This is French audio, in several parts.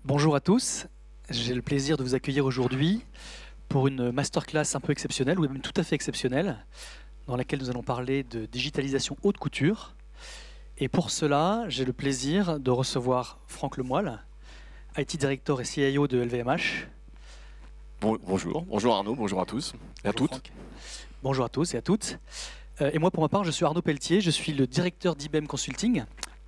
Bonjour à tous, j'ai le plaisir de vous accueillir aujourd'hui pour une masterclass un peu exceptionnelle, ou même tout à fait exceptionnelle, dans laquelle nous allons parler de digitalisation haute couture. Et pour cela, j'ai le plaisir de recevoir Franck Lemoyle, IT Director et CIO de LVMH. Bonjour Arnaud, bonjour à tous et à toutes. Franck. Bonjour à tous et à toutes. Et moi, pour ma part, je suis Arnaud Pelletier, je suis le directeur d'IBM Consulting.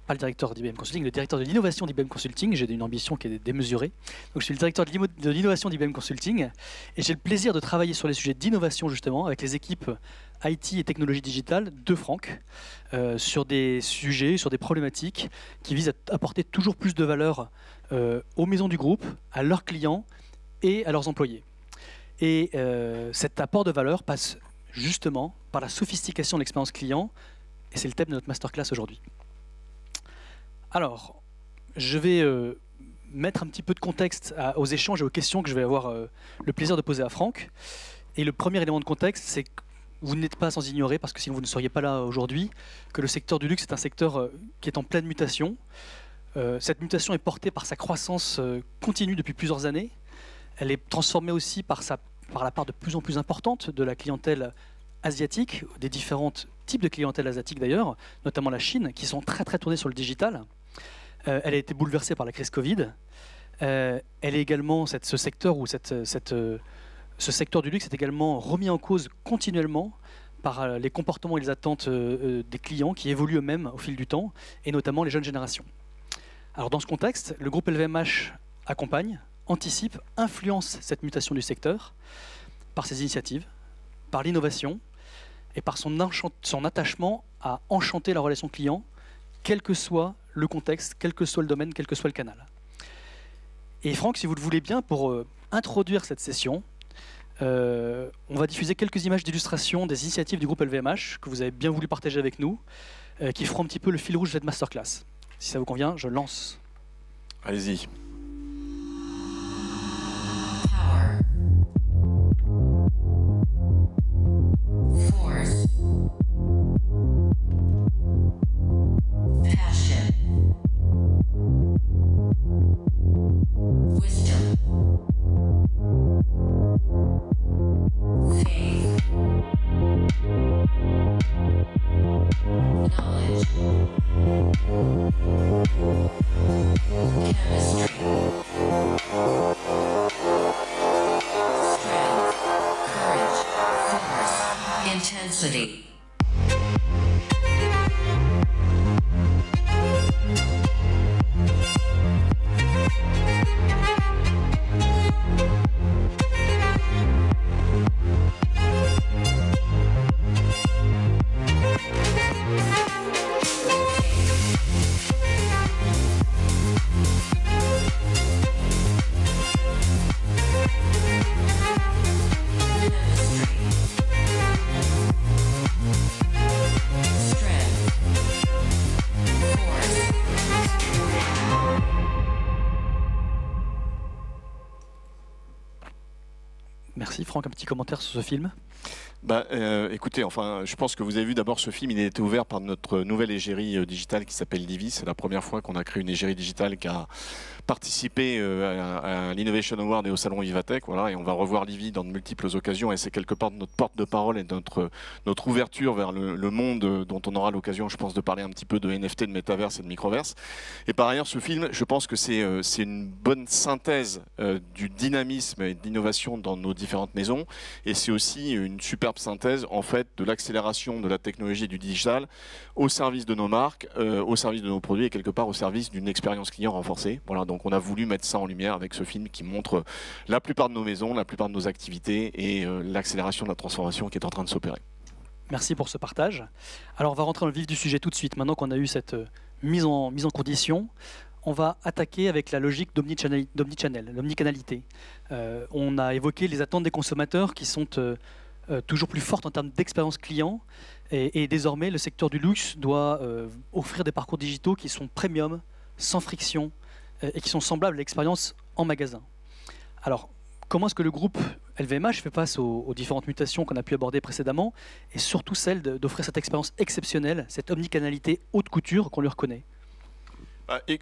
Pas le directeur d'IBM Consulting, le directeur de l'innovation d'IBM Consulting. J'ai une ambition qui est démesurée. Donc, je suis le directeur de l'innovation d'IBM Consulting. Et j'ai le plaisir de travailler sur les sujets d'innovation, justement, avec les équipes IT et technologie digitale de Franck, sur des sujets, sur des problématiques qui visent à apporter toujours plus de valeur aux maisons du groupe, à leurs clients et à leurs employés. Et cet apport de valeur passe justement par la sophistication de l'expérience client. Et c'est le thème de notre masterclass aujourd'hui. Alors, je vais mettre un petit peu de contexte aux échanges et aux questions que je vais avoir le plaisir de poser à Franck. Et le premier élément de contexte, c'est que vous n'êtes pas sans ignorer, parce que sinon vous ne seriez pas là aujourd'hui, que le secteur du luxe est un secteur qui est en pleine mutation. Cette mutation est portée par sa croissance continue depuis plusieurs années. Elle est transformée aussi par la part de plus en plus importante de la clientèle asiatique, des différents types de clientèle asiatique d'ailleurs, notamment la Chine, qui sont très tournées sur le digital. Elle a été bouleversée par la crise Covid. Elle est également, ce secteur du luxe est également remis en cause continuellement par les comportements et les attentes des clients qui évoluent eux-mêmes au fil du temps, et notamment les jeunes générations. Alors dans ce contexte, le groupe LVMH accompagne, anticipe, influence cette mutation du secteur par ses initiatives, par l'innovation et par son attachement à enchanter la relation client, quel que soit le contexte, quel que soit le domaine, quel que soit le canal. Et Franck, si vous le voulez bien, pour introduire cette session, on va diffuser quelques images d'illustration des initiatives du groupe LVMH que vous avez bien voulu partager avec nous, qui feront un petit peu le fil rouge de cette masterclass. Si ça vous convient, je lance. Allez-y. Intensity. Merci Franck, un petit commentaire sur ce film. Écoutez, je pense que vous avez vu d'abord ce film, il a été ouvert par notre nouvelle égérie digitale qui s'appelle Livy. C'est la première fois qu'on a créé une égérie digitale qui a participé à l'Innovation Award et au Salon Vivatech. Voilà, et on va revoir Livy dans de multiples occasions et c'est quelque part notre porte de parole et notre ouverture vers le monde dont on aura l'occasion, je pense, de parler un petit peu de NFT, de métaverse et de microverse. Et par ailleurs, ce film, je pense que c'est une bonne synthèse du dynamisme et de l'innovation dans nos différentes maisons et c'est aussi une superbe synthèse en fait de l'accélération de la technologie et du digital au service de nos marques, au service de nos produits et quelque part au service d'une expérience client renforcée. Voilà, donc on a voulu mettre ça en lumière avec ce film qui montre la plupart de nos maisons, la plupart de nos activités et l'accélération de la transformation qui est en train de s'opérer. Merci pour ce partage. Alors on va rentrer dans le vif du sujet tout de suite. Maintenant qu'on a eu cette mise en condition, on va attaquer avec la logique d'omnichannel, l'omnicanalité. On a évoqué les attentes des consommateurs qui sont toujours plus fortes en termes d'expérience client. Et désormais, le secteur du luxe doit offrir des parcours digitaux qui sont premium, sans friction, et qui sont semblables à l'expérience en magasin. Alors, comment est-ce que le groupe LVMH fait face aux différentes mutations qu'on a pu aborder précédemment, et surtout celle d'offrir cette expérience exceptionnelle, cette omnicanalité haute couture qu'on lui reconnaît?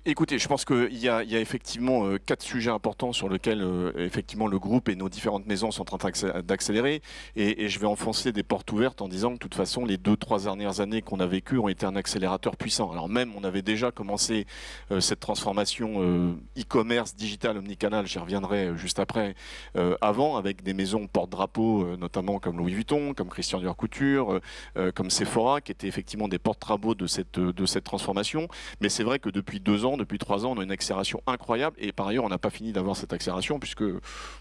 Écoutez, je pense qu'il y a effectivement 4 sujets importants sur lesquels effectivement le groupe et nos différentes maisons sont en train d'accélérer. Et je vais enfoncer des portes ouvertes en disant que de toute façon, les 2-3 dernières années qu'on a vécues ont été un accélérateur puissant. Alors même, on avait déjà commencé cette transformation e-commerce, digital, omnicanal, j'y reviendrai juste après, avant, avec des maisons porte-drapeau, notamment comme Louis Vuitton, comme Christian Dior Couture, comme Sephora, qui étaient effectivement des porte-drapeaux de cette transformation. Mais c'est vrai que depuis 2 ans, depuis 3 ans, on a une accélération incroyable et par ailleurs, on n'a pas fini d'avoir cette accélération puisque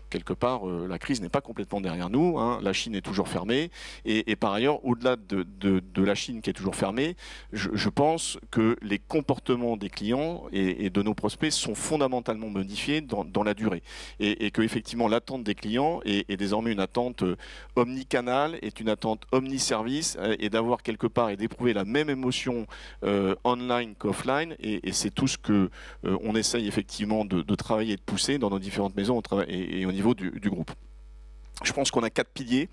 quelque part, la crise n'est pas complètement derrière nous. Hein. La Chine est toujours fermée et par ailleurs, au-delà de la Chine qui est toujours fermée, je pense que les comportements des clients et de nos prospects sont fondamentalement modifiés dans la durée et que effectivement, l'attente des clients est désormais une attente omnicanal, est une attente omniservice et d'avoir quelque part et d'éprouver la même émotion online qu'offline et c'est tout ce que on essaye effectivement de travailler et de pousser dans nos différentes maisons et au niveau du groupe. Je pense qu'on a 4 piliers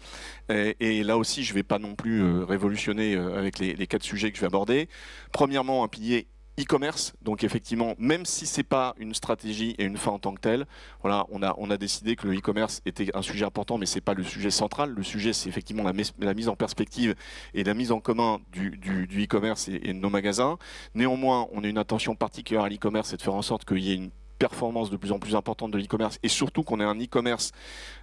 et là aussi je ne vais pas non plus révolutionner avec les 4 sujets que je vais aborder. Premièrement, un pilier e-commerce, donc effectivement, même si c'est pas une stratégie et une fin en tant que telle, voilà, on a décidé que le e-commerce était un sujet important, mais c'est pas le sujet central. Le sujet, c'est effectivement la mise en perspective et la mise en commun du e-commerce et de nos magasins. Néanmoins, on a une attention particulière à l'e-commerce et de faire en sorte qu'il y ait une performance de plus en plus importante de l'e-commerce et surtout qu'on ait un e-commerce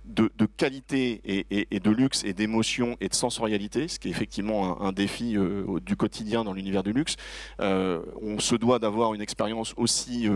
de qualité et de luxe et d'émotion et de sensorialité, ce qui est effectivement un défi du quotidien dans l'univers du luxe. On se doit d'avoir une expérience aussi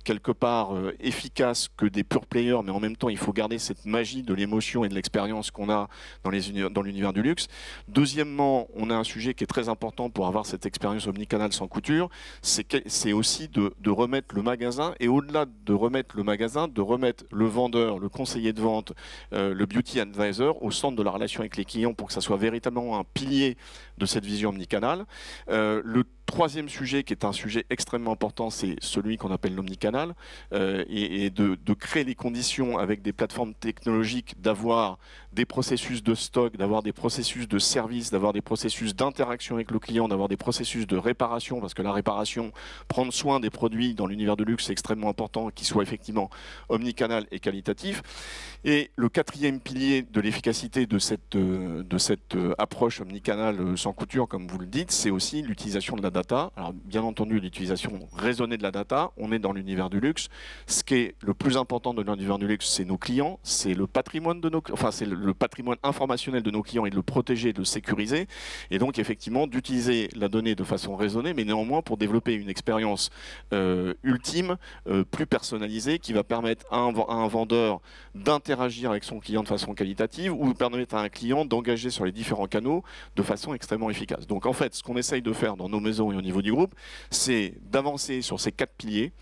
quelque part efficace que des pure players, mais en même temps il faut garder cette magie de l'émotion et de l'expérience qu'on a dans l'univers du luxe. Deuxièmement, on a un sujet qui est très important pour avoir cette expérience omnicanal sans couture, c'est aussi de remettre le magasin et au-delà de remettre le magasin, de remettre le vendeur, le conseiller de vente, le beauty advisor au centre de la relation avec les clients pour que ça soit véritablement un pilier de cette vision omnicanal. Le troisième sujet, qui est un sujet extrêmement important, c'est celui qu'on appelle l'omnicanal, et de créer les conditions avec des plateformes technologiques d'avoir des processus de stock, d'avoir des processus de service, d'avoir des processus d'interaction avec le client, d'avoir des processus de réparation, parce que la réparation, prendre soin des produits dans l'univers de luxe, c'est extrêmement important, qu'ils soient effectivement omnicanal et qualitatif. Et le quatrième pilier de l'efficacité de cette approche omnicanal sans couture, comme vous le dites, c'est aussi l'utilisation de la data. Alors bien entendu, l'utilisation raisonnée de la data, on est dans l'univers du luxe. Ce qui est le plus important de l'univers du luxe, c'est nos clients, c'est le patrimoine c'est le patrimoine informationnel de nos clients et de le protéger, de le sécuriser. Et donc effectivement, d'utiliser la donnée de façon raisonnée, mais néanmoins pour développer une expérience ultime, plus personnalisée, qui va permettre à un vendeur d'interagir avec son client de façon qualitative ou permettre à un client d'engager sur les différents canaux de façon extrêmement efficace. Donc en fait, ce qu'on essaye de faire dans nos maisons et au niveau du groupe, c'est d'avancer sur ces 4 piliers: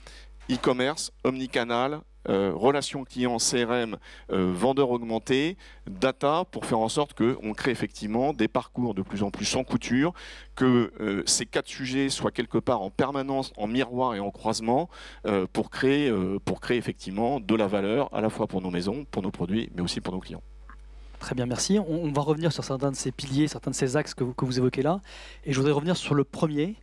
e-commerce, omnicanal, relations clients, CRM, vendeurs augmentés, data, pour faire en sorte qu'on crée effectivement des parcours de plus en plus sans couture, que ces 4 sujets soient quelque part en permanence, en miroir et en croisement, pour créer effectivement de la valeur, à la fois pour nos maisons, pour nos produits, mais aussi pour nos clients. Très bien, merci. On va revenir sur certains de ces piliers, certains de ces axes que vous évoquez là. Et je voudrais revenir sur le premier.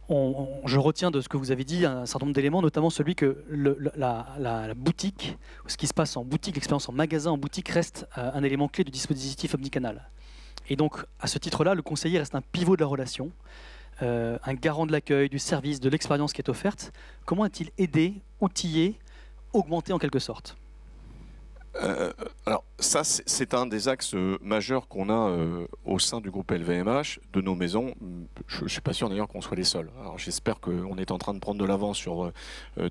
Je retiens de ce que vous avez dit un certain nombre d'éléments, notamment celui que la boutique, ce qui se passe en boutique, l'expérience en magasin, en boutique, reste un élément clé du dispositif omnicanal. Et donc, à ce titre-là, le conseiller reste un pivot de la relation, un garant de l'accueil, du service, de l'expérience qui est offerte. Comment a-t-il aidé, outillé, augmenté en quelque sorte ? Alors ça, c'est un des axes majeurs qu'on a au sein du groupe LVMH, de nos maisons. Je ne suis pas sûr d'ailleurs qu'on soit les seuls. Alors j'espère qu'on est en train de prendre de l'avance sur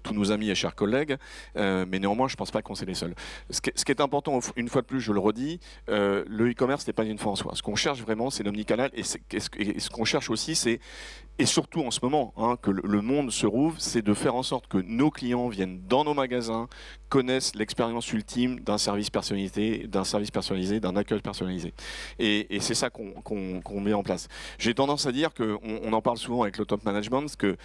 tous nos amis et chers collègues, mais néanmoins je ne pense pas qu'on soit les seuls. Ce qui est important, une fois de plus, je le redis, le e-commerce n'est pas une fin en soi. Ce qu'on cherche vraiment, c'est l'omnicanal, et ce qu'on cherche aussi, c'est, et surtout en ce moment, que le monde se rouvre, c'est de faire en sorte que nos clients viennent dans nos magasins, connaissent l'expérience ultime d'un service personnalisé, d'un accueil personnalisé. Et c'est ça qu'on met en place. J'ai tendance à dire qu'on en parle souvent avec le top management, que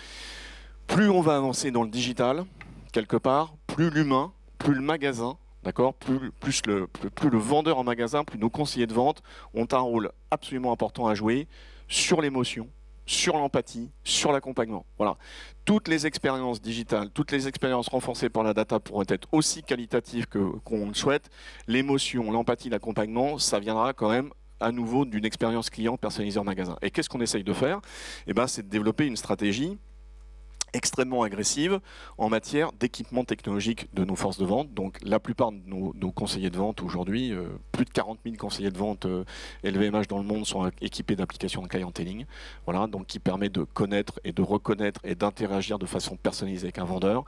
plus on va avancer dans le digital, quelque part, plus l'humain, plus le magasin, d'accord, plus le vendeur en magasin, plus nos conseillers de vente ont un rôle absolument important à jouer sur l'émotion, sur l'empathie, sur l'accompagnement. Voilà. Toutes les expériences digitales, toutes les expériences renforcées par la data pourraient être aussi qualitatives qu'on le souhaite. L'émotion, l'empathie, l'accompagnement, ça viendra quand même à nouveau d'une expérience client personnalisée en magasin. Et qu'est-ce qu'on essaye de faire? Eh ben, c'est de développer une stratégie extrêmement agressive en matière d'équipement technologique de nos forces de vente. Donc la plupart de nos conseillers de vente aujourd'hui, plus de 40 000 conseillers de vente LVMH dans le monde sont équipés d'applications de clienteling, voilà, donc qui permet de connaître et de reconnaître et d'interagir de façon personnalisée avec un vendeur.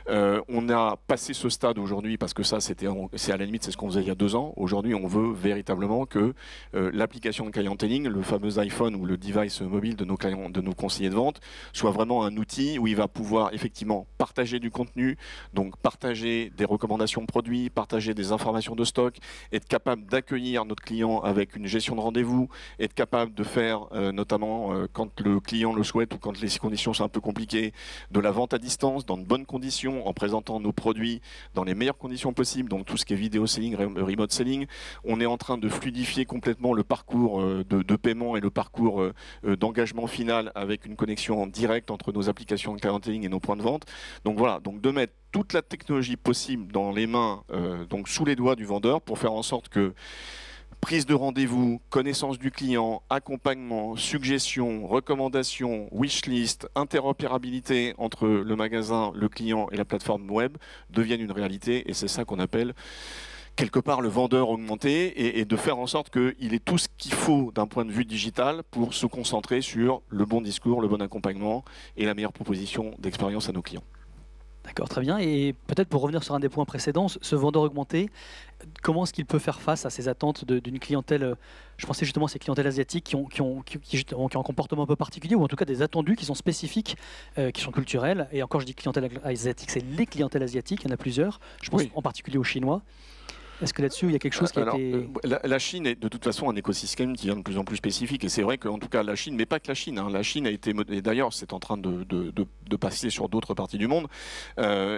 On a passé ce stade aujourd'hui parce que ça c'est à la limite c'est ce qu'on faisait il y a 2 ans. Aujourd'hui on veut véritablement que l'application de clienteling, le fameux iPhone ou le device mobile de nos conseillers de vente soit vraiment un outil où il va pouvoir effectivement partager du contenu, donc partager des recommandations de produits, partager des informations de stock, être capable d'accueillir notre client avec une gestion de rendez-vous, être capable de faire notamment quand le client le souhaite ou quand les conditions sont un peu compliquées, de la vente à distance dans de bonnes conditions en présentant nos produits dans les meilleures conditions possibles, donc tout ce qui est vidéo selling, remote selling. On est en train de fluidifier complètement le parcours de paiement et le parcours d'engagement final avec une connexion directe entre nos applications de clienteling et nos points de vente. Donc voilà, donc de mettre toute la technologie possible dans les mains, donc sous les doigts du vendeur pour faire en sorte que prise de rendez-vous, connaissance du client, accompagnement, suggestions, recommandations, wishlist, interopérabilité entre le magasin, le client et la plateforme web deviennent une réalité et c'est ça qu'on appelle quelque part le vendeur augmenté et de faire en sorte qu'il ait tout ce qu'il faut d'un point de vue digital pour se concentrer sur le bon discours, le bon accompagnement et la meilleure proposition d'expérience à nos clients. D'accord, très bien. Et peut-être pour revenir sur un des points précédents, ce vendeur augmenté, comment est-ce qu'il peut faire face à ces attentes d'une clientèle, je pensais justement à ces clientèles asiatiques qui ont un comportement un peu particulier, ou en tout cas des attendus qui sont spécifiques, qui sont culturels. Et encore je dis clientèle asiatique, c'est les clientèles asiatiques, il y en a plusieurs, je pense en particulier aux Chinois. Est-ce que là-dessus, il y a quelque chose qui a été... La Chine est de toute façon un écosystème qui devient de plus en plus spécifique. Et c'est vrai qu'en tout cas, la Chine, mais pas que la Chine, hein, la Chine a été... Et d'ailleurs, c'est en train de passer sur d'autres parties du monde.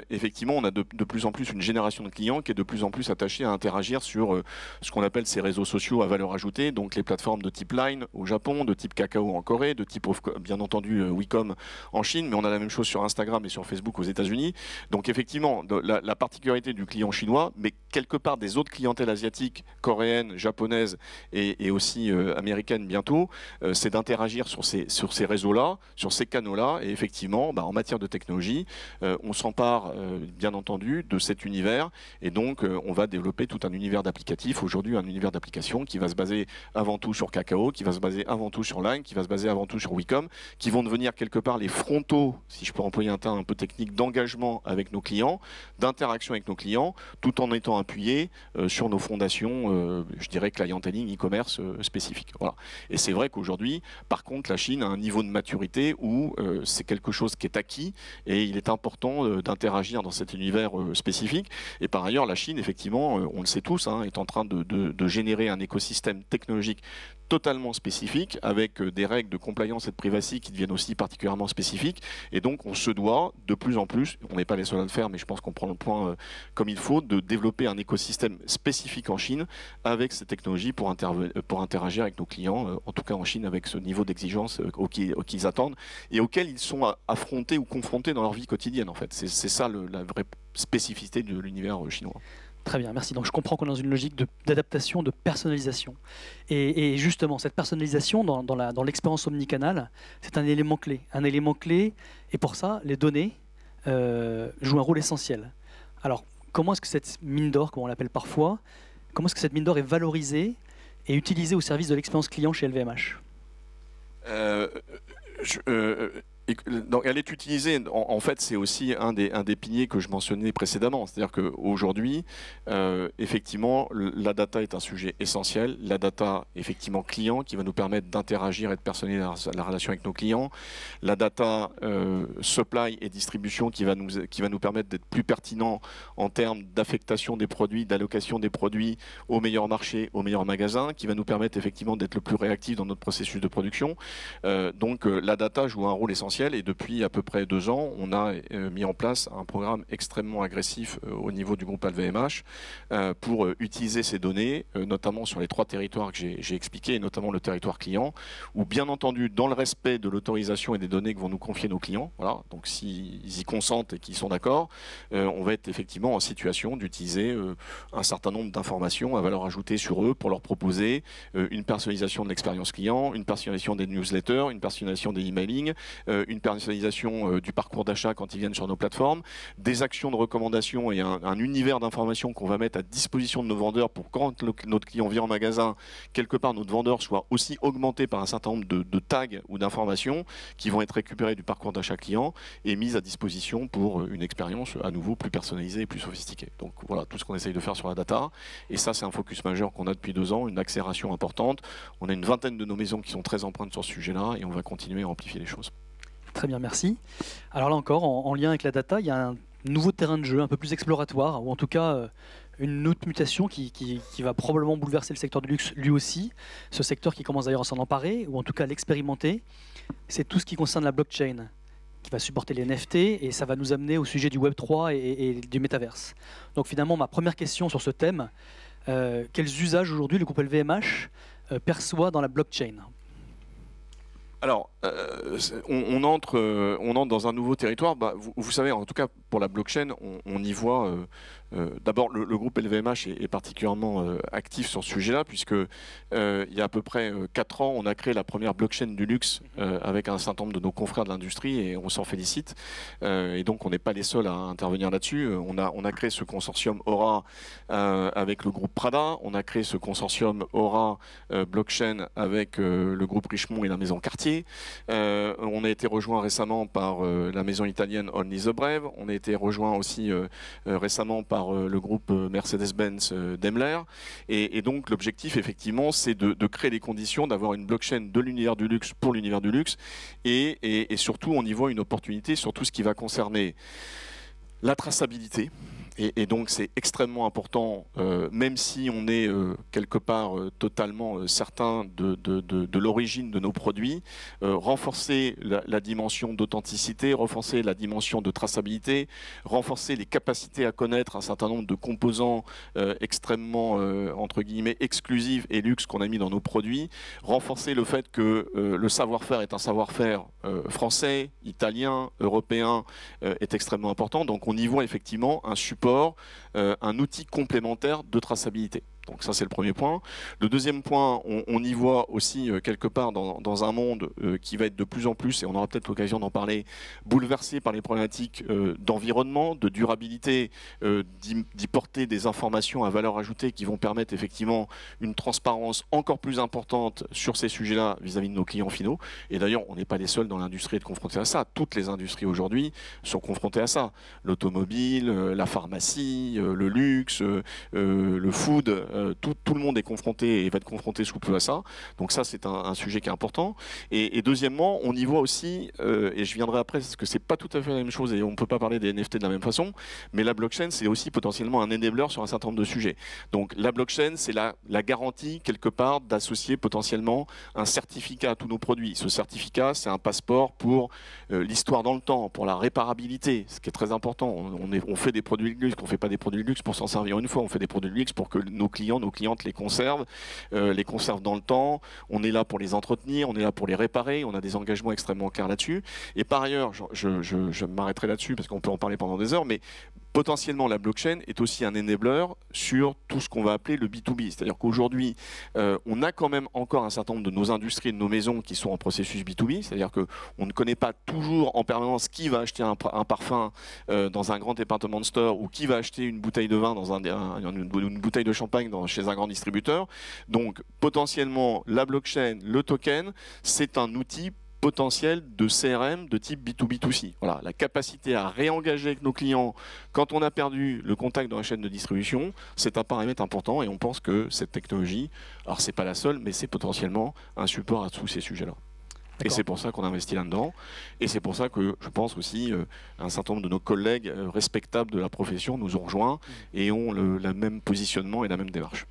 Effectivement, on a de plus en plus une génération de clients qui est de plus en plus attachée à interagir sur ce qu'on appelle ces réseaux sociaux à valeur ajoutée. Donc les plateformes de type Line au Japon, de type Kakao en Corée, de type, bien entendu, WeCom en Chine. Mais on a la même chose sur Instagram et sur Facebook aux États-Unis. Donc effectivement, la particularité du client chinois, mais quelque part des autres clientèles asiatiques, coréennes, japonaises et aussi américaines bientôt, c'est d'interagir sur ces réseaux-là, sur ces canaux-là. Et effectivement, en matière de technologie, on s'empare bien entendu de cet univers. Et donc, on va développer tout un univers d'applicatifs. Aujourd'hui, un univers d'applications qui va se baser avant tout sur Kakao, qui va se baser avant tout sur Line, qui va se baser avant tout sur WeCom, qui vont devenir quelque part les frontaux, si je peux employer un terme un peu technique, d'engagement avec nos clients, d'interaction avec nos clients, tout en étant appuyés sur nos fondations, je dirais clienteling, e-commerce spécifiques. Voilà. Et c'est vrai qu'aujourd'hui, par contre, la Chine a un niveau de maturité où c'est quelque chose qui est acquis et il est important d'interagir dans cet univers spécifique. Et par ailleurs, la Chine, effectivement, on le sait tous, hein, est en train de générer un écosystème technologique totalement spécifique, avec des règles de compliance et de privacy qui deviennent aussi particulièrement spécifiques. Et donc, on se doit de plus en plus, on n'est pas les seuls à le faire, mais je pense qu'on prend le point comme il faut, de développer un écosystème spécifique en Chine avec ces technologies pour interagir avec nos clients, en tout cas en Chine, avec ce niveau d'exigence qu'ils attendent et auquel ils sont affrontés ou confrontés dans leur vie quotidienne, en fait. C'est ça la vraie spécificité de l'univers chinois. Très bien, merci. Donc je comprends qu'on est dans une logique d'adaptation, de personnalisation. Et justement, cette personnalisation dans l'expérience omnicanal, c'est un élément clé. Un élément clé, et pour ça, les données jouent un rôle essentiel. Alors, comment est-ce que cette mine d'or, comme on l'appelle parfois, comment est-ce que cette mine d'or est valorisée et utilisée au service de l'expérience client chez LVMH ? Elle est utilisée, en fait, c'est aussi un des piliers que je mentionnais précédemment. C'est-à-dire qu'aujourd'hui, effectivement, la data est un sujet essentiel. La data, effectivement, client, qui va nous permettre d'interagir et de personnaliser la relation avec nos clients. La data supply et distribution qui va nous permettre d'être plus pertinent en termes d'affectation des produits, d'allocation des produits au meilleur marché, au meilleur magasin, qui va nous permettre effectivement d'être le plus réactif dans notre processus de production. Donc, la data joue un rôle essentiel. exponentielle et depuis à peu près 2 ans, on a mis en place un programme extrêmement agressif au niveau du groupe LVMH pour utiliser ces données, notamment sur les 3 territoires que j'ai expliqués, et notamment le territoire client, où bien entendu, dans le respect de l'autorisation et des données que vont nous confier nos clients, voilà, donc s'ils y consentent et qu'ils sont d'accord, on va être effectivement en situation d'utiliser un certain nombre d'informations à valeur ajoutée sur eux pour leur proposer une personnalisation de l'expérience client, une personnalisation des newsletters, une personnalisation des emailing, une personnalisation du parcours d'achat quand ils viennent sur nos plateformes, des actions de recommandation et un univers d'informations qu'on va mettre à disposition de nos vendeurs pour quand notre client vient en magasin, quelque part notre vendeur soit aussi augmenté par un certain nombre de tags ou d'informations qui vont être récupérées du parcours d'achat client et mises à disposition pour une expérience à nouveau plus personnalisée et plus sophistiquée. Donc voilà tout ce qu'on essaye de faire sur la data. Et ça, c'est un focus majeur qu'on a depuis 2 ans, une accélération importante. On a une vingtaine de nos maisons qui sont très empreintes sur ce sujet-là et on va continuer à amplifier les choses. Très bien, merci. Alors là encore, en lien avec la data, il y a un nouveau terrain de jeu un peu plus exploratoire, ou en tout cas une autre mutation qui va probablement bouleverser le secteur du luxe lui aussi. Ce secteur qui commence d'ailleurs à s'en emparer, ou en tout cas à l'expérimenter, c'est tout ce qui concerne la blockchain, qui va supporter les NFT, et ça va nous amener au sujet du Web3 et du métaverse. Donc finalement, ma première question sur ce thème, quels usages aujourd'hui le groupe LVMH perçoit dans la blockchain ? Alors, on entre dans un nouveau territoire. Vous savez, en tout cas pour la blockchain, on y voit. D'abord, le groupe LVMH est particulièrement actif sur ce sujet-là, puisque il y a à peu près 4 ans, on a créé la première blockchain du luxe avec un certain nombre de nos confrères de l'industrie, et on s'en félicite. Et donc, on n'est pas les seuls à intervenir là-dessus. On a créé ce consortium Aura avec le groupe Prada. On a créé ce consortium Aura blockchain avec le groupe Richemont et la maison Cartier. On a été rejoint récemment par la maison italienne Only the Brave. On a été rejoint aussi récemment par le groupe Mercedes-Benz Daimler. Et donc l'objectif effectivement c'est de créer les conditions d'avoir une blockchain de l'univers du luxe pour l'univers du luxe. Et surtout on y voit une opportunité sur tout ce qui va concerner la traçabilité. Et donc c'est extrêmement important, même si on est quelque part totalement certain de l'origine de nos produits, renforcer la dimension d'authenticité, renforcer la dimension de traçabilité, renforcer les capacités à connaître un certain nombre de composants extrêmement, entre guillemets, exclusifs et luxe qu'on a mis dans nos produits, renforcer le fait que le savoir-faire est un savoir-faire français, italien, européen, est extrêmement important. Donc on y voit effectivement un support, un outil complémentaire de traçabilité. Donc ça c'est le premier point. Le deuxième point, on y voit aussi quelque part dans un monde qui va être de plus en plus, et on aura peut-être l'occasion d'en parler, bouleversé par les problématiques d'environnement, de durabilité, d'y porter des informations à valeur ajoutée qui vont permettre effectivement une transparence encore plus importante sur ces sujets-là vis-à-vis de nos clients finaux. Et d'ailleurs, on n'est pas les seuls dans l'industrie à être confrontés à ça. Toutes les industries aujourd'hui sont confrontées à ça. L'automobile, la pharmacie, le luxe, le food, tout le monde est confronté et va être confronté sous peu à ça. Donc ça, c'est un sujet qui est important. Et deuxièmement, on y voit aussi, et je viendrai après, parce que c'est pas tout à fait la même chose et on ne peut pas parler des NFT de la même façon, mais la blockchain, c'est aussi potentiellement un enabler sur un certain nombre de sujets. Donc la blockchain, c'est la garantie, quelque part, d'associer potentiellement un certificat à tous nos produits. Ce certificat, c'est un passeport pour l'histoire dans le temps, pour la réparabilité, ce qui est très important. On fait des produits de luxe, on ne fait pas des produits de luxe pour s'en servir une fois, on fait des produits de luxe pour que nos clientes les conservent dans le temps. On est là pour les entretenir, on est là pour les réparer, on a des engagements extrêmement clairs là-dessus. Et par ailleurs, je m'arrêterai là-dessus parce qu'on peut en parler pendant des heures, mais potentiellement la blockchain est aussi un enabler sur tout ce qu'on va appeler le B2B. C'est-à-dire qu'aujourd'hui, on a quand même encore un certain nombre de nos industries, de nos maisons qui sont en processus B2B. C'est-à-dire qu'on ne connaît pas toujours en permanence qui va acheter un parfum dans un grand département de store ou qui va acheter une bouteille de vin dans une bouteille de champagne chez un grand distributeur. Donc potentiellement la blockchain, le token, c'est un outil potentiel de CRM de type B2B2C. Voilà, la capacité à réengager avec nos clients quand on a perdu le contact dans la chaîne de distribution, c'est un paramètre important et on pense que cette technologie, alors c'est pas la seule, mais c'est potentiellement un support à tous ces sujets-là. Et c'est pour ça qu'on investit là-dedans. Et c'est pour ça que je pense aussi un certain nombre de nos collègues respectables de la profession nous ont rejoints et ont le même positionnement et la même démarche.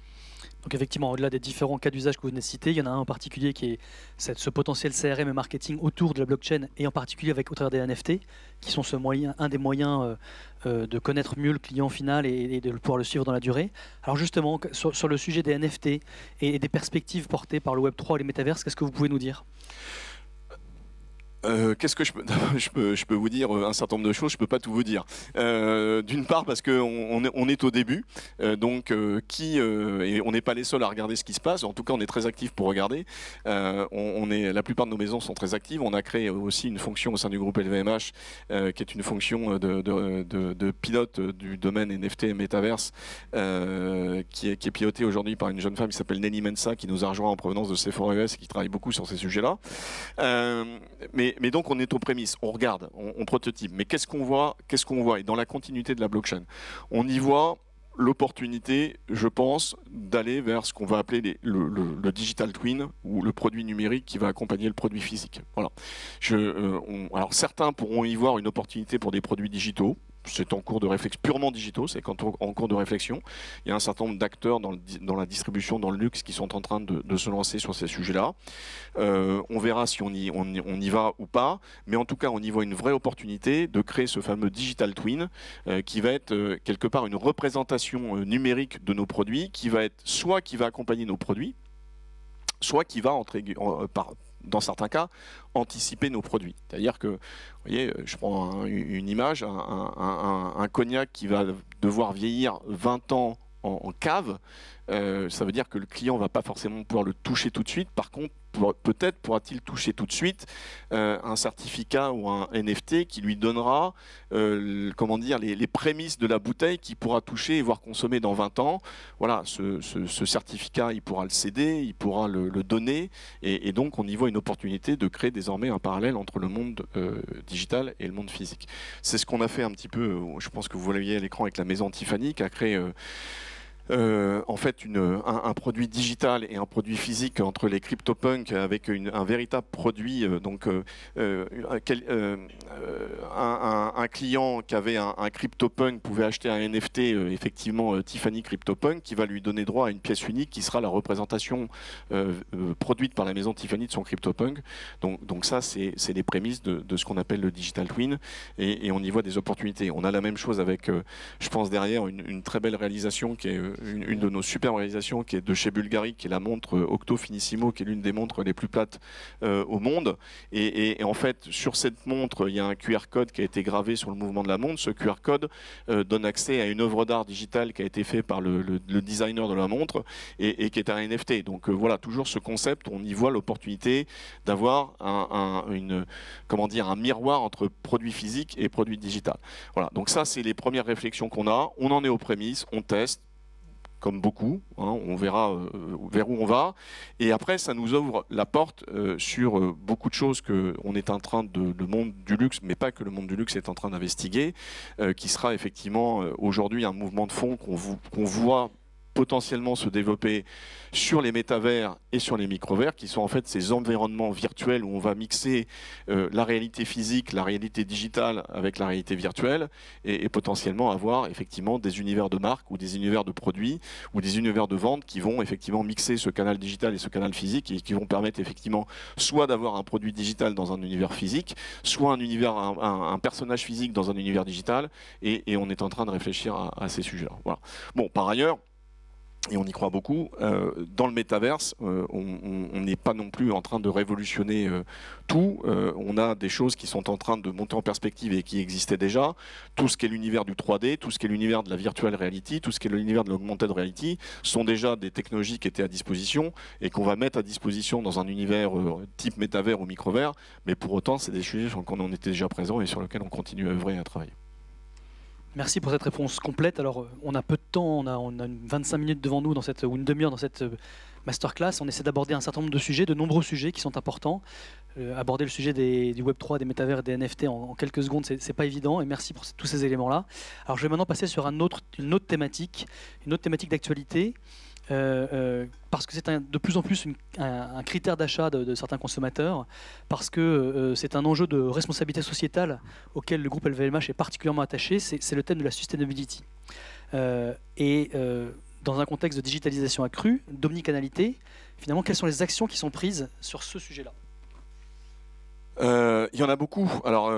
Donc effectivement, au-delà des différents cas d'usage que vous venez de citer, il y en a un en particulier qui est ce potentiel CRM et marketing autour de la blockchain, et en particulier au travers des NFT, qui sont un des moyens de connaître mieux le client final et de pouvoir le suivre dans la durée. Alors justement, sur le sujet des NFT et des perspectives portées par le Web3 et les métaverses, qu'est-ce que vous pouvez nous dire ? Qu'est-ce que je peux vous dire un certain nombre de choses, je peux pas tout vous dire. D'une part parce qu'on est au début, donc et on n'est pas les seuls à regarder ce qui se passe. En tout cas, on est très actifs pour regarder. La plupart de nos maisons sont très actives. On a créé aussi une fonction au sein du groupe LVMH, qui est une fonction de pilote du domaine NFT et Metaverse, qui est pilotée aujourd'hui par une jeune femme qui s'appelle Nelly Mensa, qui nous a rejoint en provenance de Sephora US et qui travaille beaucoup sur ces sujets-là. Mais donc on est aux prémices, on regarde, on prototype. Mais qu'est-ce qu'on voit Et dans la continuité de la blockchain, on y voit l'opportunité, je pense, d'aller vers ce qu'on va appeler le digital twin, ou le produit numérique qui va accompagner le produit physique. Voilà. Alors certains pourront y voir une opportunité pour des produits digitaux. C'est en cours de réflexion, purement digitaux, c'est en cours de réflexion. Il y a un certain nombre d'acteurs dans la distribution, dans le luxe, qui sont en train de se lancer sur ces sujets-là. On verra si on y va ou pas, mais en tout cas, on y voit une vraie opportunité de créer ce fameux digital twin, qui va être quelque part une représentation numérique de nos produits, qui va accompagner nos produits, soit qui va dans certains cas, anticiper nos produits. C'est-à-dire que, vous voyez, je prends une image, un cognac qui va devoir vieillir 20 ans en cave, ça veut dire que le client ne va pas forcément pouvoir le toucher tout de suite. Par contre, peut-être pourra-t-il toucher tout de suite un certificat ou un NFT qui lui donnera les prémices de la bouteille qu'il pourra toucher et voir consommer dans 20 ans. Voilà, ce certificat, il pourra le céder, il pourra le donner, et donc on y voit une opportunité de créer désormais un parallèle entre le monde digital et le monde physique. C'est ce qu'on a fait un petit peu, je pense que vous voyez à l'écran, avec la maison Tiffany, qui a créé en fait un produit digital et un produit physique entre les CryptoPunks, avec un véritable produit, un client qui avait un CryptoPunk pouvait acheter un NFT, effectivement Tiffany CryptoPunk, qui va lui donner droit à une pièce unique qui sera la représentation produite par la maison Tiffany de son CryptoPunk. Donc ça, c'est les prémices de ce qu'on appelle le digital twin, et on y voit des opportunités. On a la même chose avec, je pense, derrière une très belle réalisation qui est une de nos super réalisations, qui est de chez Bulgari, qui est la montre Octo Finissimo, qui est l'une des montres les plus plates au monde. Et en fait, sur cette montre, il y a un QR code qui a été gravé sur le mouvement de la montre. Ce QR code donne accès à une œuvre d'art digitale qui a été faite par le designer de la montre, et qui est un NFT. Donc voilà, toujours ce concept, on y voit l'opportunité d'avoir un miroir entre produit physique et produit digital. Voilà, donc ça, c'est les premières réflexions qu'on a. On en est aux prémices, on teste, comme beaucoup, hein, on verra vers où on va. Et après, ça nous ouvre la porte sur beaucoup de choses qu'on est en train le monde du luxe, mais pas que le monde du luxe est en train d'investiguer, qui sera effectivement aujourd'hui un mouvement de fond qu'on voit potentiellement se développer sur les métavers et sur les microvers, qui sont en fait ces environnements virtuels où on va mixer la réalité physique, la réalité digitale avec la réalité virtuelle, et potentiellement avoir effectivement des univers de marque ou des univers de produits ou des univers de vente qui vont effectivement mixer ce canal digital et ce canal physique, et qui vont permettre effectivement soit d'avoir un produit digital dans un univers physique, soit un personnage physique dans un univers digital, et on est en train de réfléchir à ces sujets-là. Voilà. Bon, par ailleurs, et on y croit beaucoup, dans le métaverse, on n'est pas non plus en train de révolutionner tout. On a des choses qui sont en train de monter en perspective et qui existaient déjà. Tout ce qui est l'univers du 3D, tout ce qui est l'univers de la virtual reality, tout ce qui est l'univers de l'augmented reality, sont déjà des technologies qui étaient à disposition et qu'on va mettre à disposition dans un univers type métavers ou microvers. Mais pour autant, c'est des sujets sur lesquels on était déjà présent et sur lesquels on continue à œuvrer et à travailler. Merci pour cette réponse complète. Alors, on a peu de temps, on a 25 minutes devant nous, ou une demi-heure dans cette masterclass. On essaie d'aborder un certain nombre de sujets, de nombreux sujets qui sont importants. Aborder le sujet du Web3, des métavers et des NFT en quelques secondes, c'est pas évident. Et merci pour tous ces éléments-là. Alors, je vais maintenant passer sur une autre thématique d'actualité. Parce que c'est de plus en plus un critère d'achat de certains consommateurs, parce que c'est un enjeu de responsabilité sociétale auquel le groupe LVMH est particulièrement attaché, c'est le thème de la sustainability. dans un contexte de digitalisation accrue, d'omnicanalité, finalement, quelles sont les actions qui sont prises sur ce sujet-là? Il y en a beaucoup. Alors,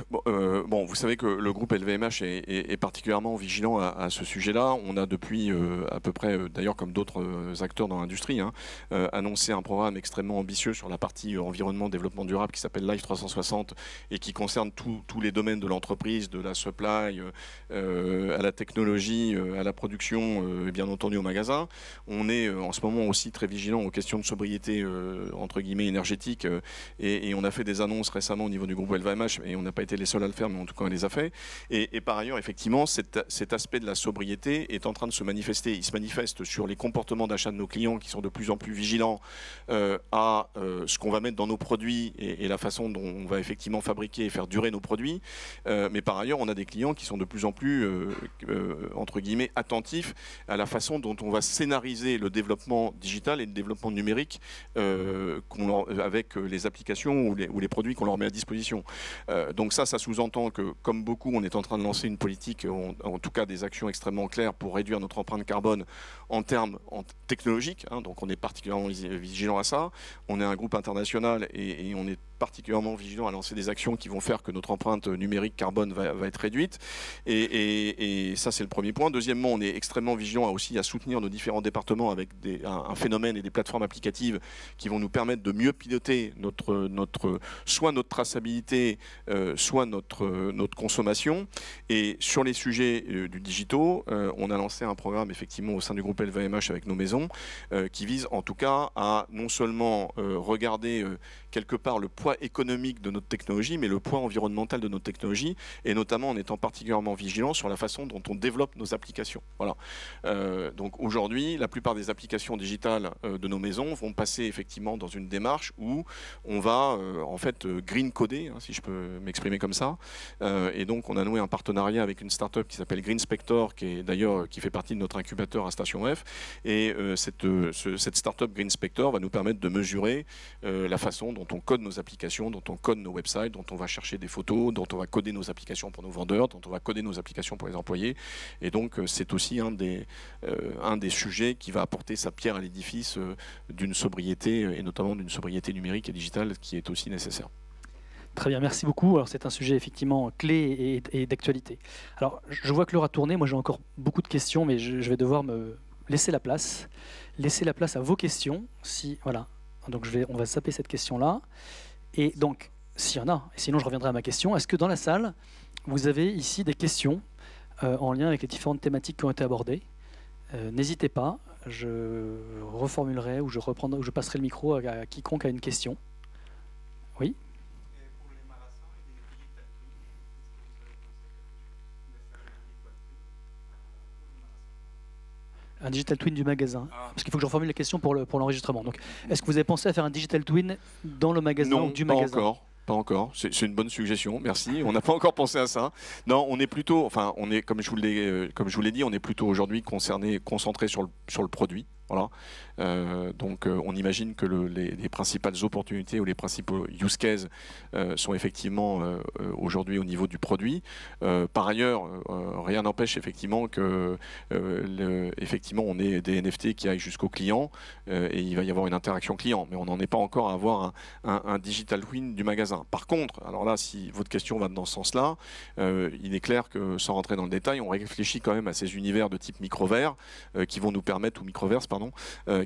bon, vous savez que le groupe LVMH est particulièrement vigilant à ce sujet-là. On a depuis à peu près, d'ailleurs comme d'autres acteurs dans l'industrie, hein, annoncé un programme extrêmement ambitieux sur la partie environnement, développement durable qui s'appelle Life 360 et qui concerne tous les domaines de l'entreprise, de la supply, à la technologie, à la production et bien entendu au magasin. On est en ce moment aussi très vigilant aux questions de sobriété entre guillemets énergétique et on a fait des annonces récemment au niveau du groupe LVMH et on n'a pas été les seuls à le faire, mais en tout cas on les a fait. Et par ailleurs, effectivement, cet aspect de la sobriété est en train de se manifester. Il se manifeste sur les comportements d'achat de nos clients qui sont de plus en plus vigilants à ce qu'on va mettre dans nos produits et la façon dont on va effectivement fabriquer et faire durer nos produits. Mais par ailleurs, on a des clients qui sont de plus en plus, entre guillemets, attentifs à la façon dont on va scénariser le développement digital et le développement numérique avec les applications ou les produits qu'on leur met à disposition. Donc ça sous-entend que, comme beaucoup, on est en train de lancer une politique, en tout cas des actions extrêmement claires pour réduire notre empreinte carbone en termes technologiques. Hein, donc on est particulièrement vigilant à ça. On est un groupe international et on est particulièrement vigilant à lancer des actions qui vont faire que notre empreinte numérique carbone va être réduite. Et ça, c'est le premier point. Deuxièmement, on est extrêmement vigilant aussi à soutenir nos différents départements avec un phénomène et des plateformes applicatives qui vont nous permettre de mieux piloter soit notre traçabilité, soit notre consommation. Et sur les sujets du digitaux, on a lancé un programme effectivement au sein du groupe LVMH avec nos maisons qui vise en tout cas à non seulement regarder quelque part le poids économique de notre technologie, mais le poids environnemental de notre technologie, et notamment en étant particulièrement vigilant sur la façon dont on développe nos applications. Voilà. Donc aujourd'hui, la plupart des applications digitales de nos maisons vont passer effectivement dans une démarche où on va en fait green coder, hein, si je peux m'exprimer comme ça. Et donc on a noué un partenariat avec une start-up qui s'appelle Green Spector, qui fait partie de notre incubateur à Station F. Et cette start-up Green Spector va nous permettre de mesurer la façon dont on code nos applications, dont on code nos websites, dont on va chercher des photos, dont on va coder nos applications pour nos vendeurs, dont on va coder nos applications pour les employés. Et donc c'est aussi un des sujets qui va apporter sa pierre à l'édifice d'une sobriété, et notamment d'une sobriété numérique et digitale qui est aussi nécessaire. Très bien, merci beaucoup. Alors c'est un sujet effectivement clé et d'actualité. Alors je vois que l'heure a tourné, moi j'ai encore beaucoup de questions, mais je vais devoir me laisser la place à vos questions. Voilà. Donc on va zapper cette question-là. Et donc, s'il y en a, et sinon je reviendrai à ma question, est-ce que dans la salle, vous avez ici des questions en lien avec les différentes thématiques qui ont été abordées? N'hésitez pas, je reformulerai ou je passerai le micro à quiconque a une question. Oui? Un digital twin du magasin. Parce qu'il faut que je reformule la question pour l'enregistrement. Donc, est-ce que vous avez pensé à faire un digital twin dans le magasin ou du magasin? Non, pas encore. C'est une bonne suggestion, merci. On n'a pas encore pensé à ça. Non, on est plutôt, comme je vous l'ai dit, on est plutôt aujourd'hui concentré sur le produit. Voilà. Donc on imagine que les principales opportunités ou les principaux use cases sont effectivement aujourd'hui au niveau du produit. Par ailleurs, rien n'empêche effectivement que effectivement on ait des NFT qui aillent jusqu'au client et il va y avoir une interaction client. Mais on n'en est pas encore à avoir un digital twin du magasin. Par contre, alors là, si votre question va dans ce sens-là, il est clair que sans rentrer dans le détail, on réfléchit quand même à ces univers de type microvert qui vont nous permettre, ou microverse, pardon,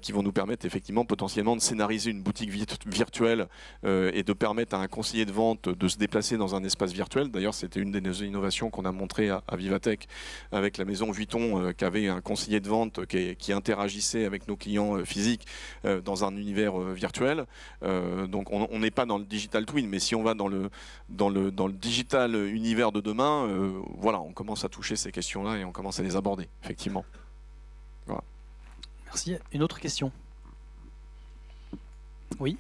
qui vont nous permettre effectivement potentiellement de scénariser une boutique virtuelle et de permettre à un conseiller de vente de se déplacer dans un espace virtuel. D'ailleurs, c'était une des innovations qu'on a montré à Vivatech avec la maison Vuitton qui avait un conseiller de vente qui interagissait avec nos clients physiques dans un univers virtuel. Donc on n'est pas dans le digital twin, mais si on va dans le digital univers de demain, voilà, on commence à toucher ces questions-là et on commence à les aborder, effectivement. Voilà. Merci. Une autre question? Oui?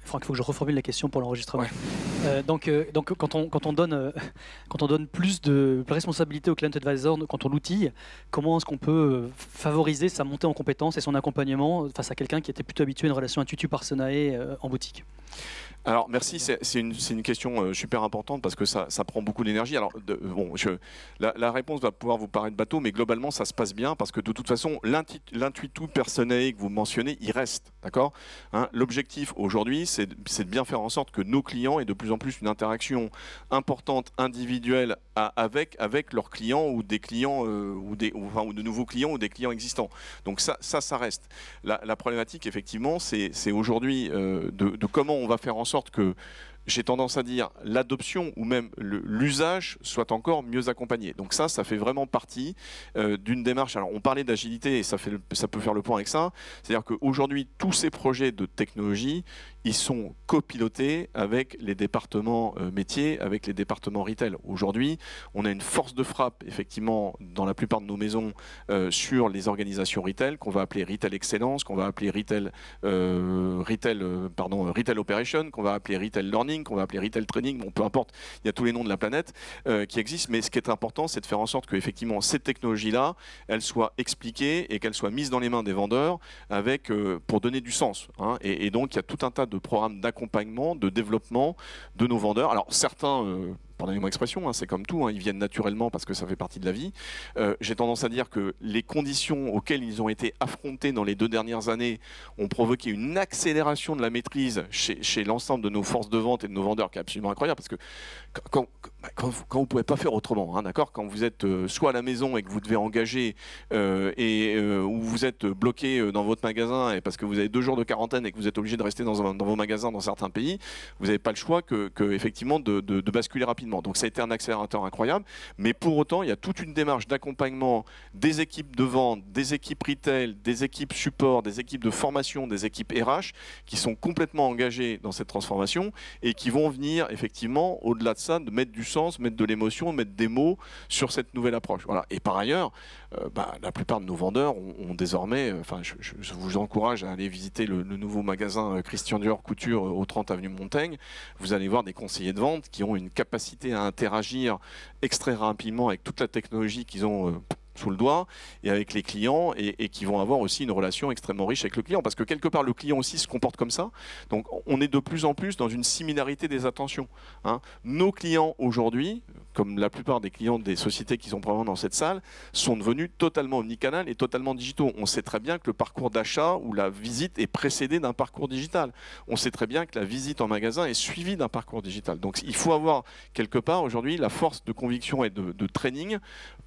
faudra qu'il faut que je reformule la question pour l'enregistrement. Ouais. Donc quand on donne plus de responsabilité au client advisor, quand on l'outille, comment est-ce qu'on peut favoriser sa montée en compétences et son accompagnement face à quelqu'un qui était plutôt habitué à une relation intuitu personae en boutique? Alors merci, c'est une question super importante parce que ça prend beaucoup d'énergie. Alors bon, la réponse va pouvoir vous paraître bateau, mais globalement ça se passe bien parce que de toute façon l'intuitu personae que vous mentionnez, il reste, d'accord, hein. L'objectif aujourd'hui, c'est de bien faire en sorte que nos clients aient de plus en plus une interaction importante, individuelle avec leurs clients ou des clients ou de nouveaux clients ou des clients existants. Donc ça reste. La problématique effectivement, c'est aujourd'hui de comment on va faire en sorte que, j'ai tendance à dire, l'adoption ou même l'usage soit encore mieux accompagné. Donc ça fait vraiment partie d'une démarche. Alors on parlait d'agilité et ça peut faire le point avec ça. C'est-à-dire qu'aujourd'hui, tous ces projets de technologie, ils sont copilotés avec les départements métiers, avec les départements retail. Aujourd'hui, on a une force de frappe, effectivement, dans la plupart de nos maisons, sur les organisations retail, qu'on va appeler retail excellence, qu'on va appeler retail operation, qu'on va appeler retail learning, qu'on va appeler retail training, bon, peu importe, il y a tous les noms de la planète qui existent, mais ce qui est important, c'est de faire en sorte que effectivement ces technologies-là, elles soient expliquées et qu'elles soient mises dans les mains des vendeurs pour donner du sens, hein. Et donc, il y a tout un tas de programmes d'accompagnement, de développement de nos vendeurs. Alors, certains... pardonnez-moi l'expression, hein, c'est comme tout, hein, ils viennent naturellement parce que ça fait partie de la vie. J'ai tendance à dire que les conditions auxquelles ils ont été affrontés dans les 2 dernières années ont provoqué une accélération de la maîtrise chez l'ensemble de nos forces de vente et de nos vendeurs qui est absolument incroyable parce que quand vous ne pouvez pas faire autrement, hein, d'accord, quand vous êtes soit à la maison et que vous devez engager ou vous êtes bloqué dans votre magasin et parce que vous avez 2 jours de quarantaine et que vous êtes obligé de rester dans vos magasins dans certains pays, vous n'avez pas le choix que effectivement de basculer rapidement. Donc ça a été un accélérateur incroyable, mais pour autant il y a toute une démarche d'accompagnement des équipes de vente, des équipes retail, des équipes support, des équipes de formation, des équipes RH qui sont complètement engagées dans cette transformation et qui vont venir effectivement au-delà de ça, de mettre du sens, mettre de l'émotion, mettre des mots sur cette nouvelle approche. Voilà. Et par ailleurs, la plupart de nos vendeurs ont désormais, je vous encourage à aller visiter le nouveau magasin Christian Dior Couture au 30 avenue Montaigne. Vous allez voir des conseillers de vente qui ont une capacité à interagir extrêmement rapidement avec toute la technologie qu'ils ont sous le doigt et avec les clients et qui vont avoir aussi une relation extrêmement riche avec le client parce que quelque part le client aussi se comporte comme ça. Donc on est de plus en plus dans une similarité des attentions, hein. Nos clients aujourd'hui, comme la plupart des clients des sociétés qui sont probablement dans cette salle, sont devenus totalement omnicanal et totalement digitaux. On sait très bien que le parcours d'achat ou la visite est précédé d'un parcours digital. On sait très bien que la visite en magasin est suivie d'un parcours digital. Donc il faut avoir quelque part aujourd'hui la force de conviction et de training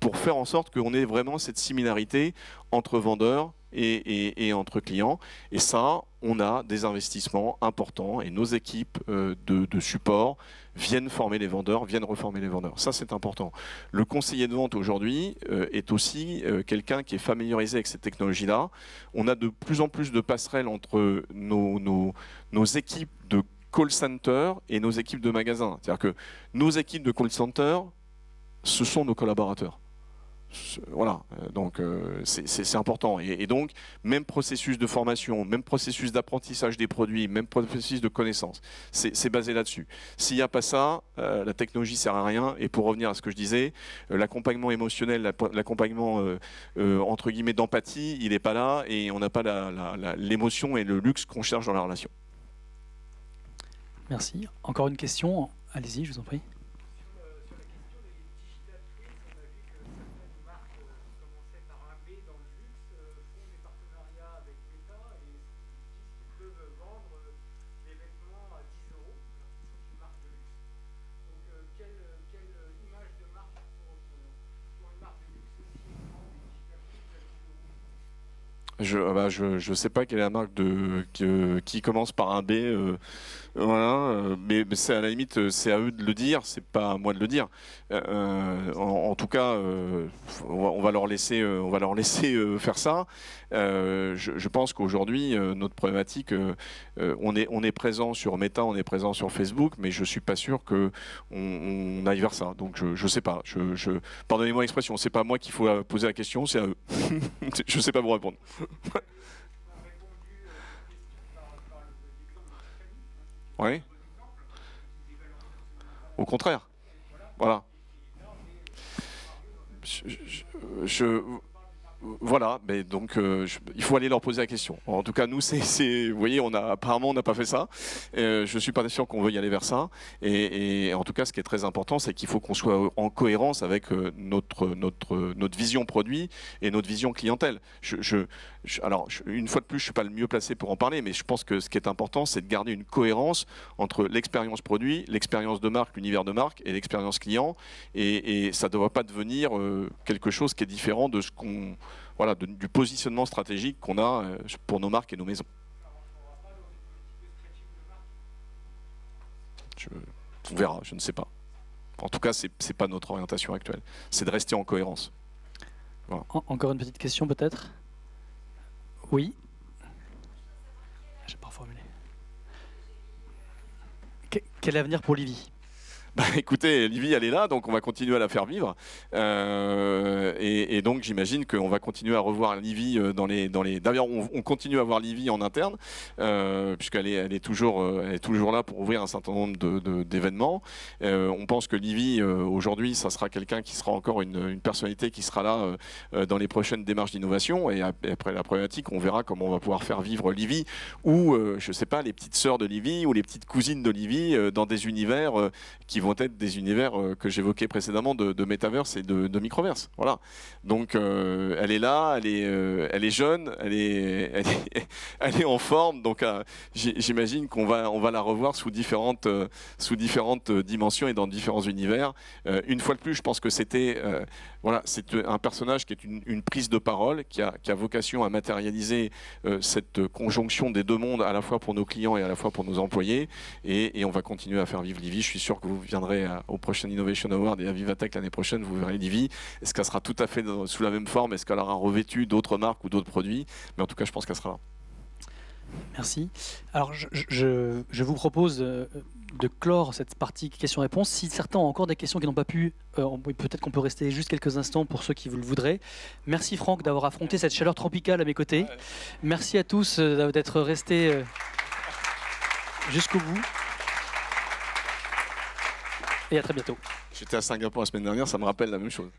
pour faire en sorte qu'on ait vraiment cette similarité entre vendeurs et entre clients. Et ça, on a des investissements importants et nos équipes de support viennent former les vendeurs, viennent reformer les vendeurs. Ça, c'est important. Le conseiller de vente aujourd'hui est aussi quelqu'un qui est familiarisé avec ces technologies-là. On a de plus en plus de passerelles entre nos équipes de call center et nos équipes de magasins. C'est-à-dire que nos équipes de call center, ce sont nos collaborateurs. Voilà, donc c'est important. Et donc, même processus de formation, même processus d'apprentissage des produits, même processus de connaissance, c'est basé là-dessus. S'il n'y a pas ça, la technologie ne sert à rien. Et pour revenir à ce que je disais, l'accompagnement émotionnel, l'accompagnement entre guillemets d'empathie, il n'est pas là et on n'a pas l'émotion et le luxe qu'on cherche dans la relation. Merci. Encore une question? Allez-y, je vous en prie. Je sais pas quelle est la marque qui commence par un B, voilà, mais c'est à la limite, c'est à eux de le dire, c'est pas à moi de le dire. En tout cas, on va leur laisser faire ça. Je pense qu'aujourd'hui, notre problématique, on est présent sur Meta, on est présent sur Facebook, mais je suis pas sûr que on aille vers ça. Donc je sais pas. Pardonnez-moi l'expression, c'est pas moi qu'il faut poser la question, c'est à eux. Je sais pas vous répondre. Oui. Au contraire. Voilà. Voilà, mais donc il faut aller leur poser la question. En tout cas, nous, vous voyez, apparemment, on n'a pas fait ça. Je suis pas sûr qu'on veuille aller vers ça. Et en tout cas, ce qui est très important, c'est qu'il faut qu'on soit en cohérence avec notre vision produit et notre vision clientèle. Alors, une fois de plus, je suis pas le mieux placé pour en parler, mais je pense que ce qui est important, c'est de garder une cohérence entre l'expérience produit, l'expérience de marque, l'univers de marque et l'expérience client. Et ça ne doit pas devenir quelque chose qui est différent de ce qu'on voilà, du positionnement stratégique qu'on a pour nos marques et nos maisons. On verra, je ne sais pas. En tout cas, ce n'est pas notre orientation actuelle. C'est de rester en cohérence. Voilà. Encore une petite question peut-être? Oui. J'ai pas reformulé. Quel avenir pour Livy? Bah, écoutez, Livy, elle est là, donc on va continuer à la faire vivre. Et donc, j'imagine qu'on va continuer à revoir Livy dans les. D'ailleurs, on continue à voir Livy en interne, puisqu'elle est toujours là pour ouvrir un certain nombre d'événements. On pense que Livy, aujourd'hui, ça sera quelqu'un qui sera encore une personnalité qui sera là dans les prochaines démarches d'innovation. Et après la problématique, on verra comment on va pouvoir faire vivre Livy, ou, je ne sais pas, les petites sœurs de Livy ou les petites cousines de Livy dans des univers qui vont être des univers que j'évoquais précédemment de métaverse et de microverse. Voilà. Donc elle est là, elle est jeune, elle est en forme. Donc j'imagine qu'on va la revoir sous différentes dimensions et dans différents univers. Une fois de plus, je pense que c'était c'est un personnage qui est une prise de parole, qui a vocation à matérialiser cette conjonction des deux mondes, à la fois pour nos clients et à la fois pour nos employés. Et on va continuer à faire vivre Livy. Je suis sûr que vous viendrez au prochain Innovation Award et à Vivatech l'année prochaine, vous verrez Livy. Est-ce qu'elle sera tout à fait sous la même forme? Est-ce qu'elle aura revêtu d'autres marques ou d'autres produits? Mais en tout cas, je pense qu'elle sera là. Merci. Alors, je vous propose de clore cette partie questions-réponses. Si certains ont encore des questions qui n'ont pas pu, peut-être qu'on peut rester juste quelques instants pour ceux qui vous le voudraient. Merci Franck d'avoir affronté cette chaleur tropicale à mes côtés. Merci à tous d'être restés jusqu'au bout. Et à très bientôt. J'étais à Singapour la semaine dernière, ça me rappelle la même chose.